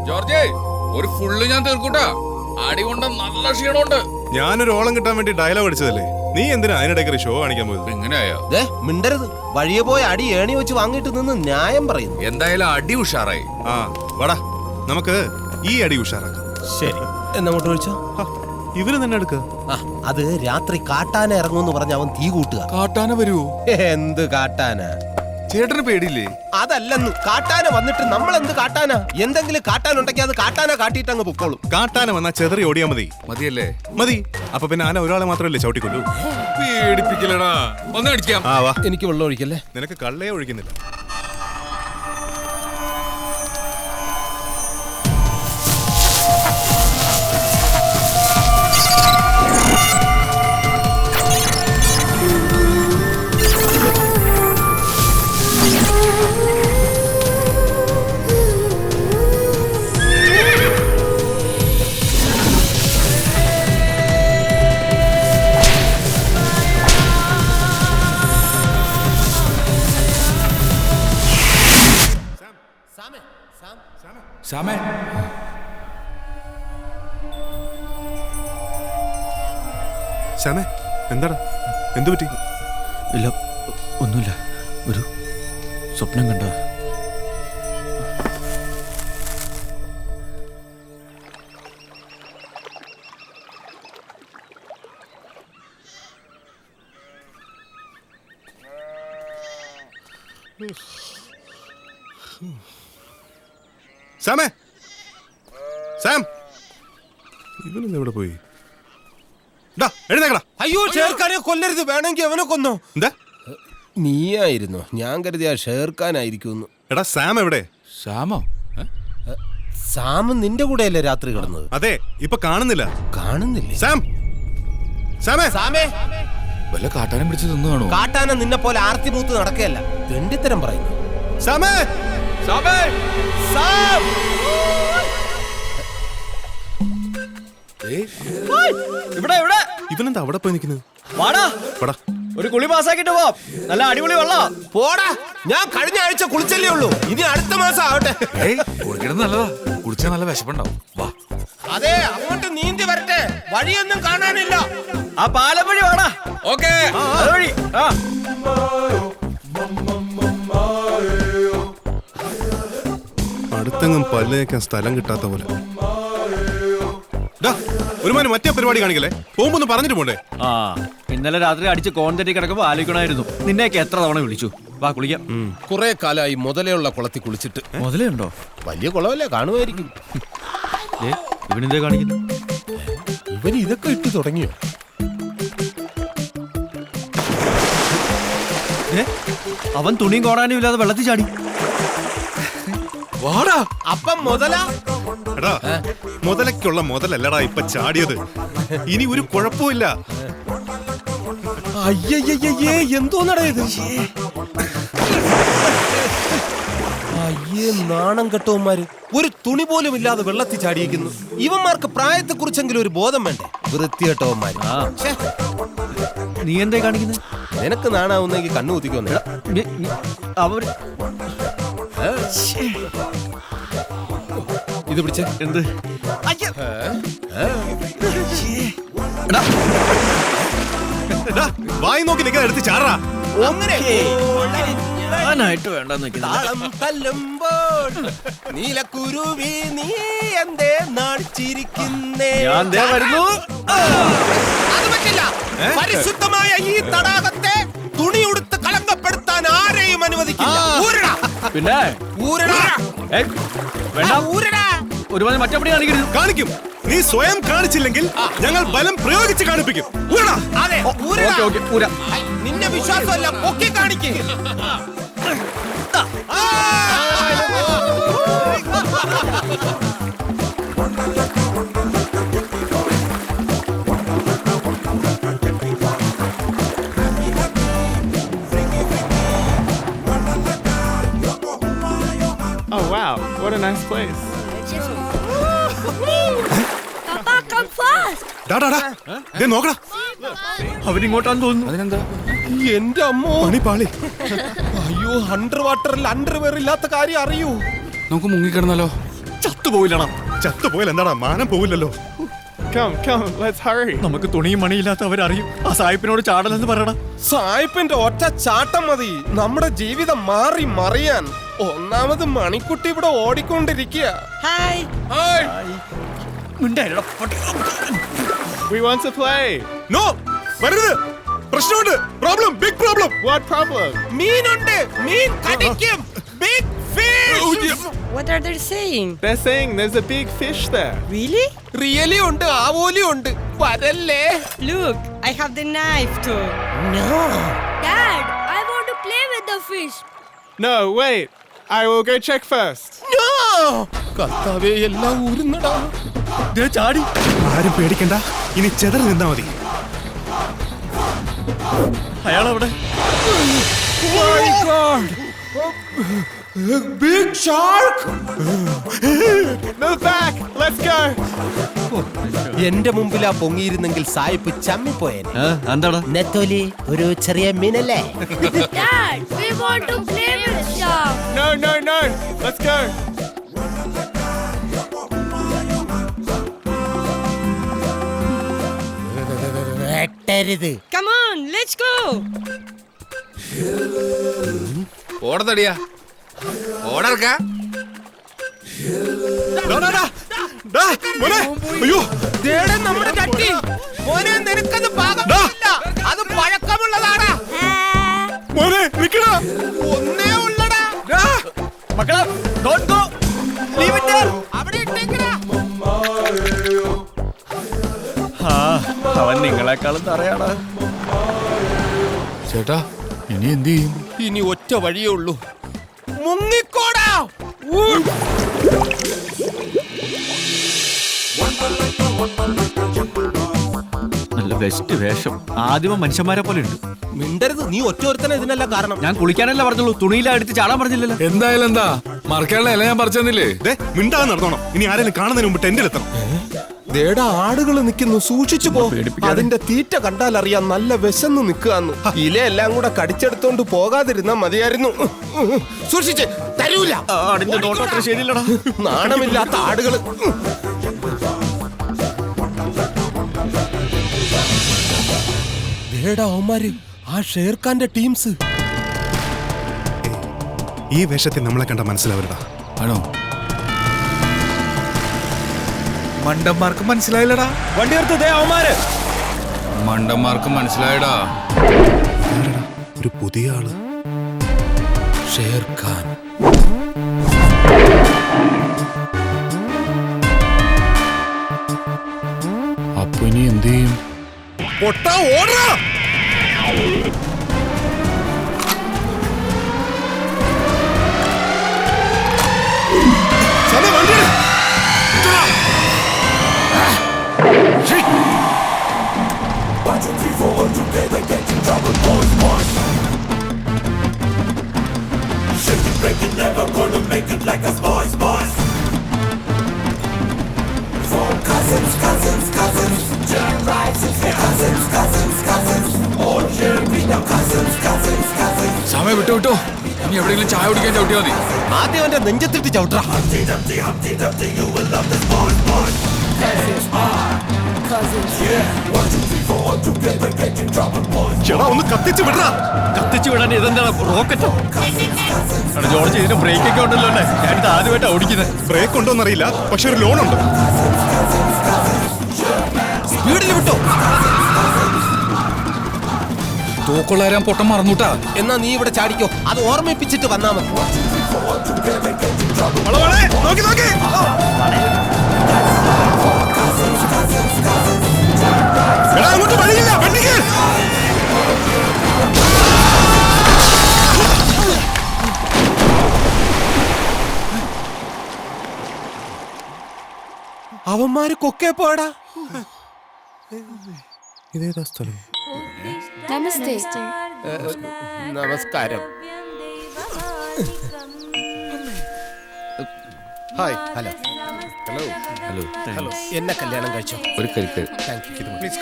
George ഒരു full ഞാൻ തീർക്കൂട്ടാ. അടി കൊണ്ട് നല്ല ക്ഷീണമുണ്ട്. ഞാനൊരു ഓളം കിട്ടാൻ വേണ്ടി ഡയലോഗ് അടിച്ചതല്ലേ, നീ എന്തിനാ അതിനിടയ്ക്ക് ഷോ കാണിക്കാൻ പോയത്? എങ്ങനെയായോ മിണ്ടരുത്. വഴിയെ പോയ അടി ഏണി വെച്ച് വാങ്ങിട്ട് നിന്ന് ന്യായം പറയുന്നു. എന്തായാലും അടി ഉഷാറായി. ആ വാടാ, നമുക്ക് ഈ അടി ഉഷാറാക്കാം. ശരി, എന്നങ്ങോട്ട് വിളിച്ചോ. ഇവര് തന്നെ എടുക്ക. അത് രാത്രി കാട്ടാന ഇറങ്ങുമെന്ന് പറഞ്ഞ അവൻ തീ കൂട്ടുക. കാട്ടാന വരുവോ? എന്ത് കാട്ടാന? ചേട്ടന് പേടിയില്ലേ? അതല്ലെന്ന്, കാട്ടാന വന്നിട്ട് നമ്മൾ എന്ത് കാട്ടാന? എന്തെങ്കിലും കാട്ടാനുണ്ടെങ്കിൽ അത് കാട്ടാന കാട്ടിയിട്ട് അങ്ങ് പൊക്കോളും. കാട്ടാന വന്നാ ചെതറി ഓടിയാ മതി. മതിയല്ലേ? മതി. അപ്പൊ പിന്നെ ആന ഒരാളെ മാത്രമല്ലേ ചവിട്ടിക്കൊല്ലൂ. പേടിപ്പിക്കലടാ. ഒന്ന് അടിക്കാം. ആ വാ. എനിക്ക് വെള്ളം ഒഴിക്കല്ലേ? നിനക്ക് കള്ളേ ഒഴിക്കുന്നില്ല. ശ്യാമേ, ശ്യാമേ, എന്താടാ, എന്തു പറ്റി? ഇല്ല, ഒന്നുമില്ല. ഒരു സ്വപ്നം കണ്ട. സാമേ, സാം, ഇവനെന്താ ഇവിടെ പോയി? എഴുന്നേക്കടാ. അയ്യോ, ഷേർഖാനെ കൊല്ലരുത്. വേണമെങ്കിൽ അവനെ കൊന്നോ. എന്താ? നീയായിരുന്നു. ഞാൻ കരുതിയ ഷേർഖാനായിരിക്കും. എടാ, സാം എവിടെ? ശ്യാമോ? സാം നിന്റെ കൂടെയല്ലേ രാത്രി കിടന്നത്? അതെ, ഇപ്പൊ കാണുന്നില്ല. കാണുന്നില്ലേ? സാം, സാമേ, സാമേ, വല്ല കാട്ടാനം പിടിച്ച് തിന്നുകാണോ? കാട്ടാന നിന്നെ പോലെ ആർത്തി മൂത്ത് നടക്കുകയല്ല. തെണ്ടിത്തരം പറയുന്നു. സാമേ, ശ്യാമേ, സാം, ഇവിടെ ഇവിടെ ഇവനെന്താ അവിടെ പോയി നിൽക്കുന്നത്? വാടാ, പടാ. ഒരു കുളി പാസ്സാക്കിട്ട് പോ. നല്ല അടിപൊളി വെള്ളം. പോടാ. ഞാൻ കഴിഞ്ഞ ആഴ്ച കുളിച്ചല്ലേ ഉള്ളൂ. ഇനി അടുത്ത മാസം ആവട്ടെ. കുടിക്കണം നല്ലതാ. കുടിച്ചാൽ നല്ല വിശപ്പുണ്ടാവും. വാ. അതെ, അങ്ങോട്ട് നീന്തി വരട്ടെ. വഴിയൊന്നും കാണാനില്ല. ആ പാലം വഴി വാടാ. ഓക്കേ, അതുവഴി. ആ, അടുത്തെങ്ങും പല്ലേക്കാൻ സ്ഥലം കിട്ടാത്ത പോലെ. ഒരുമാതിരി മറ്റേ പരിപാടി കാണിക്കല്ലേ. പോകുമ്പോ ഒന്ന് പറഞ്ഞിട്ട് പോണ്ടേ? ആ, ഇന്നലെ രാത്രി അടിച്ച് കോൺ തെറ്റി കിടക്കുമ്പോ ആലോചിക്കണമായിരുന്നു. നിന്നെയൊക്കെ എത്ര തവണ വിളിച്ചു. വാ കുളിക്കാം. കുറെ കാലമായി മുതലയുള്ള കുളത്തിൽ കുളിച്ചിട്ട്. മുതലേ ഉണ്ടോ? വലിയ കുളമല്ലേ, കാണുമായിരിക്കും. ഇവനെന്തേ കാണിക്കുന്നു? ഇവന് ഇതൊക്കെ ഇട്ട് തുടങ്ങിയോ? അവൻ തുണിയും കോടാനും ഇല്ലാതെ വെള്ളത്തിൽ ചാടി. വാടാ. അപ്പം മുതല. എടാ, മുതലക്കുള്ള മുതലല്ലടാ ഇപ്പൊ ചാടിയത്. ഇനി ഒരു കുഴപ്പമില്ല. അയ്യയ്യേ, എന്തോന്നടാ ഇത്? അയ്യേ, നാണം കെട്ടവന്മാര്. ഒരു തുണി പോലും ഇല്ലാതെ വെള്ളത്തിൽ ചാടിയിരിക്കുന്നു. ഇവന്മാർക്ക് പ്രായത്തെ കുറിച്ചെങ്കിലും ഒരു ബോധം വേണ്ടേ? വൃത്തികെട്ടവന്മാര്. നീ എന്തേ കാണിക്കുന്നത്? നിനക്ക് നാണാവുന്നെങ്കിൽ കണ്ണു കുത്തിക്കൊന്നേ. അവര് ഇത് പിടിച്ച എന്ത്? വായി നോക്കി നിൽക്കാൻ എടുത്ത് ചാടാ. ഞാനായിട്ട് വേണ്ടെന്ന് നീലക്കുരുവി, നീ എന്തേ നാണിച്ചിരിക്കുന്നേ? ഞാൻ ദേ വരുന്നു. അത് പറ്റില്ല. പരിശുദ്ധമായ ഈ തടാകത്തെ തുണി ഉടുത്ത് കളങ്കപ്പെടുത്താൻ ആരെയും അനുവദിക്കില്ല. ഊരടാ. പിന്നെ ഊരടാ. വേണ്ട, ഊരടാ. ഒരുമാതിരി മറ്റപ്പടി കാണിക്കരുത്. കാണിക്കും. നീ സ്വയം കാണിച്ചില്ലെങ്കിൽ ഞങ്ങൾ ബലം പ്രയോഗിച്ച് കാണിപ്പിക്കും. അതെ, ഊരടാ. Okay, okay, ഊരാ. നിന്നെ വിശ്വാസമല്ല, പൊക്കി കാണിക്ക്. Oh wow, what a nice place. Papa, come fast. നോക്കടാ, അവരിങ്ങോട്ടാന്ന് തോന്നുന്നു. അതിനെന്താ? എന്റെ അമ്മോ, പണി പാളി. അയ്യോ, അണ്ടർ വാട്ടറിൽ അണ്ടർവെയർ ഇല്ലാത്ത കാര്യം അറിയൂ. നമുക്ക് മുങ്ങിക്കിടന്നാലോ? ചത്തുപോയില്ലടാ. ചത്തുപോയാൽ എന്താടാ, മാനം പോവില്ലല്ലോ. Come, let's hurry. നമുക്ക് തുണിയും മണിയില്ലാത്ത അവരറിയും. ആ സായിപ്പിനോട് ചാടലെന്ന് പറയടാ. സായിപ്പിന്റെ ഒറ്റ ചാട്ടം മതി നമ്മുടെ ജീവിതം മാറി മറിയാൻ. ഒന്നാമത് മണിക്കുട്ടി ഇവിടെ ഓടിക്കൊണ്ടിരിക്കുക. Hi. മിണ്ടായിരടാ. We want to play. No, വരരുത്. പ്രശ്നമുണ്ട്. Problem, big problem. What problem? മീനുണ്ട്, മീൻ കടിക്കും. Big fish. What are they saying? They're saying there's a big fish there. Really? Really ഉണ്ട്, ആവോലി ഉണ്ട്. വരല്ലേ. Look, I have the knife too. No. Dad, I want to play with the fish. No, wait. I will go check first. No. കർത്താവേ, എല്ലാം ഊരുന്നടാ. ദേ ചാടി. ആരും പേടിക്കണ്ട, ഇനി ചെതറി നിന്നാ മതി. അയാളവിടെ. My God. Big shark. Move back. Let's go. എന്റെ മുമ്പിലാ പൊങ്ങിയിരുന്നെങ്കിൽ സായിപ്പ് ചമ്മിപ്പോയേനെ. എന്താടാ? നെത്തോലി, ഒരു ചെറിയ മീനല്ലേ? Dad, we want to play with shark. No. Let's go. വെട്ടരുത്. Come on, let's go. ഓടത്തടിയാ, ഓടർക്ക. മോനെ, അയ്യോ, ദേടാ നമ്മുടെ ചട്ടി. മോനെ, നിനക്കത് പാകമില്ല. അത് പഴക്കമുള്ളതാടാ. മോനെ നിക്കടാ. ഒന്നേ ഉള്ളടാ. മക്കളെ, don't go. Leave it there. അവിടെ ഇട്ടേക്കടാ. അവൻ നിങ്ങളെക്കാളും തറയാടാ. ചേട്ടാ, ഇനി എന്ത് ചെയ്യും? ഇനി ഒറ്റ വഴിയേ ഉള്ളൂ. മുങ്ങിക്കോടാ. നല്ല ബെസ്റ്റ് വേഷം. ആദ്യമ മനുഷ്യന്മാരെ പോലെ ഉണ്ട്. മിണ്ടരുത്, നീ ഒറ്റ ഒരുത്തനെ ഇതിനല്ല കാരണം. ഞാൻ കുളിക്കാനല്ല പറഞ്ഞുള്ളൂ, തുണിയില എടുത്ത് ചാടാൻ പറഞ്ഞില്ലല്ലോ. എന്തായാലും എന്താ, മറക്കാനുള്ള ഇല ഞാൻ പറിച്ചെന്നില്ലേ? ദേ, മിണ്ടാതെ നടന്നോണം. ഇനി ആരെങ്കിലും കാണുന്നതിന് മുമ്പ് ടെന്റിലെത്തണം. ദേടാ, ആടുകൾ നിൽക്കുന്നു, സൂക്ഷിച്ചു പോ. അതിന്റെ തീറ്റ കണ്ടാൽ അറിയാം നല്ല വിശന്ന് നിൽക്കുകയെന്ന്. ഇലയെല്ലാം കൂടെ കടിച്ചെടുത്തോണ്ട് പോകാതിരുന്നാ മതിയായിരുന്നു. സൂക്ഷിച്ച്, തരൂല. ആടിന്റെ നോട്ടം അത്ര ശരിയില്ലടാ. നാണമില്ലാത്ത ആടുകള്. ദേടാ, അവന്മാര് ആ ഷേർഖാന്റെ ടീംസ്. ഈ വേഷത്തിൽ നമ്മളെ കണ്ട മനസ്സിലാവരുതാ. ആണോ? മണ്ടന്മാർക്ക് മനസ്സിലായില്ലടാ. വണ്ടി എടുത്ത് ദേ അവന്മാര്. മണ്ടന്മാർക്ക് മനസ്സിലായടാ. ഒരു പുതിയ ആള്. ഷേർഖാൻ. അപ്പൊ ഇനി എന്ത് ചെയ്യും? പൊട്ടാ, ഓടാ. സമയം വണ്ടി. സമയം വിട്ടോ. ഇനി എവിടെയെങ്കിലും ചായ കുടിക്കാൻ ചവിട്ടിയാ മതി. ആദ്യം അവന്റെ നെഞ്ചത്തിട്ട് ചവിട്ടാ. ചേട്ടാ, ഒന്ന് കത്തിച്ച് വിടറാ. കത്തിച്ചു വിടാൻ ഇതെന്താണ്, റോക്കറ്റോ? ജോർജ്, ഇതിന് ബ്രേക്ക് ഒക്കെ ഉണ്ടല്ലോ. ഞാനിത് ആദ്യമായിട്ടാണ് ഓടിക്കുന്നത്. ബ്രേക്ക് ഉണ്ടോന്നറിയില്ല, പക്ഷെ ഒരു ലോൺ ഉണ്ട്. സ്പീഡിൽ വിട്ടോ. തൂക്കൊള്ളാരാൻ പൊട്ടം മറന്നുട്ടാ. എന്നാ നീ ഇവിടെ ചാടിക്കോ, അത് ഓർമ്മിപ്പിച്ചിട്ട് വന്നാ മതി. നോക്കി നോക്കി. എടാ, അങ്ങോട്ട് വഴിയില്ല, വണ്ടിക്ക്. അവന്മാര് കൊക്കേ പോടാ. ഇതേതാ സ്ഥലം? Namaste. നമസ്കാരം. ഹായ്. ഹലോ. ഹലോ. എന്നെ കല്യാണം കഴിച്ചോ? ഒരു കരിക്ക്. Thank you. പ്ലീസ്.